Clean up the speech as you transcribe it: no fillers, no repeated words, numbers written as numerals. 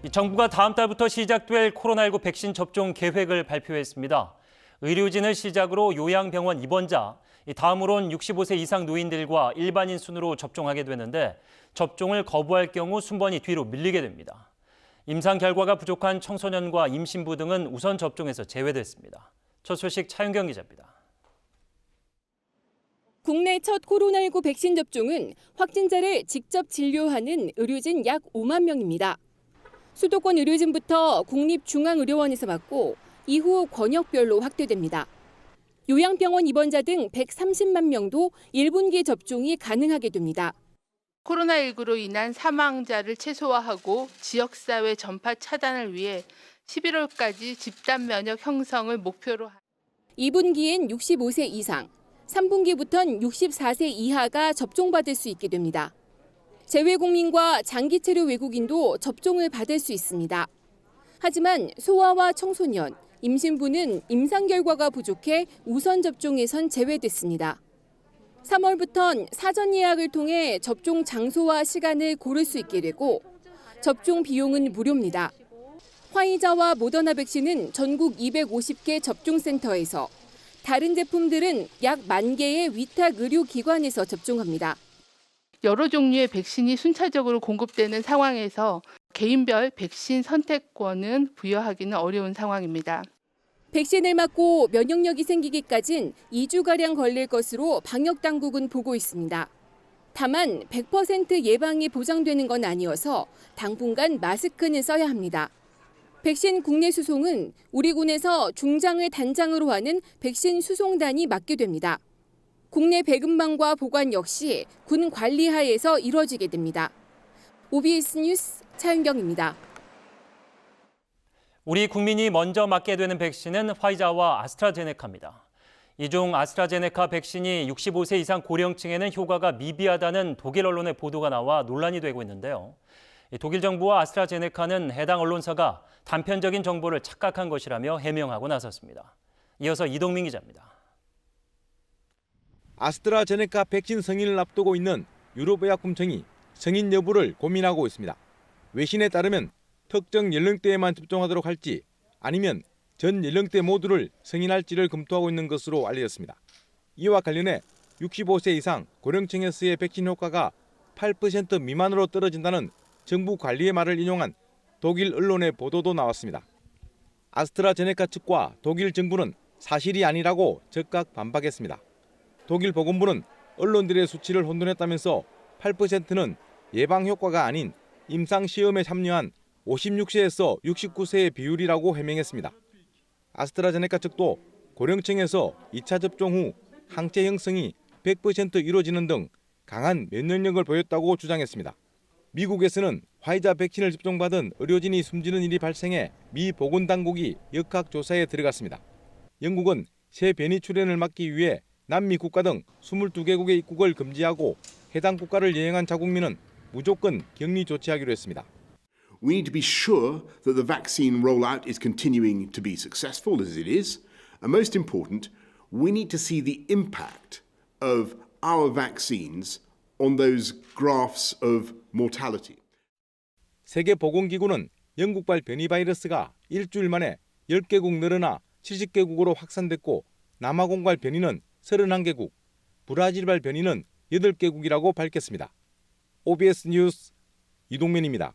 정부가 다음 달부터 시작될 코로나19 백신 접종 계획을 발표했습니다. 의료진을 시작으로 요양병원 입원자, 다음으론 65세 이상 노인들과 일반인 순으로 접종하게 되는데 접종을 거부할 경우 순번이 뒤로 밀리게 됩니다. 임상 결과가 부족한 청소년과 임신부 등은 우선 접종에서 제외됐습니다. 첫 소식 차윤경 기자입니다. 국내 첫 코로나19 백신 접종은 확진자를 직접 진료하는 의료진 약 5만 명입니다. 수도권 의료진부터 국립중앙의료원에서 받고 이후 권역별로 확대됩니다. 요양병원 입원자 등 130만 명도 1분기 접종이 가능하게 됩니다. 코로나19로 인한 사망자를 최소화하고 지역사회 전파 차단을 위해 11월까지 집단 면역 형성을 목표로 2분기엔 65세 이상, 3분기부터는 64세 이하가 접종받을 수 있게 됩니다. 재외국민과 장기체류 외국인도 접종을 받을 수 있습니다. 하지만 소아와 청소년, 임신부는 임상 결과가 부족해 우선 접종에선 제외됐습니다. 3월부턴 사전 예약을 통해 접종 장소와 시간을 고를 수 있게 되고 접종 비용은 무료입니다. 화이자와 모더나 백신은 전국 250개 접종센터에서, 다른 제품들은 약 10,000개의 위탁 의료기관에서 접종합니다. 여러 종류의 백신이 순차적으로 공급되는 상황에서 개인별 백신 선택권은 부여하기는 어려운 상황입니다. 백신을 맞고 면역력이 생기기까진 2주가량 걸릴 것으로 방역당국은 보고 있습니다. 다만 100% 예방이 보장되는 건 아니어서 당분간 마스크는 써야 합니다. 백신 국내 수송은 우리 군에서 중장을 단장으로 하는 백신 수송단이 맡게 됩니다. 국내 배급망과 보관 역시 군 관리하에서 이루어지게 됩니다. OBS 뉴스 차윤경입니다. 우리 국민이 먼저 맞게 되는 백신은 화이자와 아스트라제네카입니다. 이 중 아스트라제네카 백신이 65세 이상 고령층에는 효과가 미비하다는 독일 언론의 보도가 나와 논란이 되고 있는데요. 독일 정부와 아스트라제네카는 해당 언론사가 단편적인 정보를 착각한 것이라며 해명하고 나섰습니다. 이어서 이동민 기자입니다. 아스트라제네카 백신 승인을 앞두고 있는 유럽의약품청이 승인 여부를 고민하고 있습니다. 외신에 따르면 특정 연령대에만 접종하도록 할지 아니면 전 연령대 모두를 승인할지를 검토하고 있는 것으로 알려졌습니다. 이와 관련해 65세 이상 고령층에서의 백신 효과가 8% 미만으로 떨어진다는 정부 관리의 말을 인용한 독일 언론의 보도도 나왔습니다. 아스트라제네카 측과 독일 정부는 사실이 아니라고 즉각 반박했습니다. 독일 보건부는 언론들의 수치를 혼돈했다면서 8%는 예방 효과가 아닌 임상시험에 참여한 56세에서 69세의 비율이라고 해명했습니다. 아스트라제네카 측도 고령층에서 2차 접종 후 항체 형성이 100% 이루어지는 등 강한 면역력을 보였다고 주장했습니다. 미국에서는 화이자 백신을 접종받은 의료진이 숨지는 일이 발생해 미 보건당국이 역학조사에 들어갔습니다. 영국은 새 변이 출현을 막기 위해 남미 국가 등 22개국의 입국을 금지하고 해당 국가를 여행한 자국민은 무조건 격리 조치하기로 했습니다. We need to be sure that the vaccine rollout is continuing to be successful as it is. And most important, we need to see the impact of our vaccines on those graphs of mortality. 세계보건기구는 영국발 변이 바이러스가 일주일 만에 10개국 늘어나 70개국으로 확산됐고 남아공발 변이는 31개국, 브라질발 변이는 8개국이라고 밝혔습니다. OBS 뉴스 이동민입니다.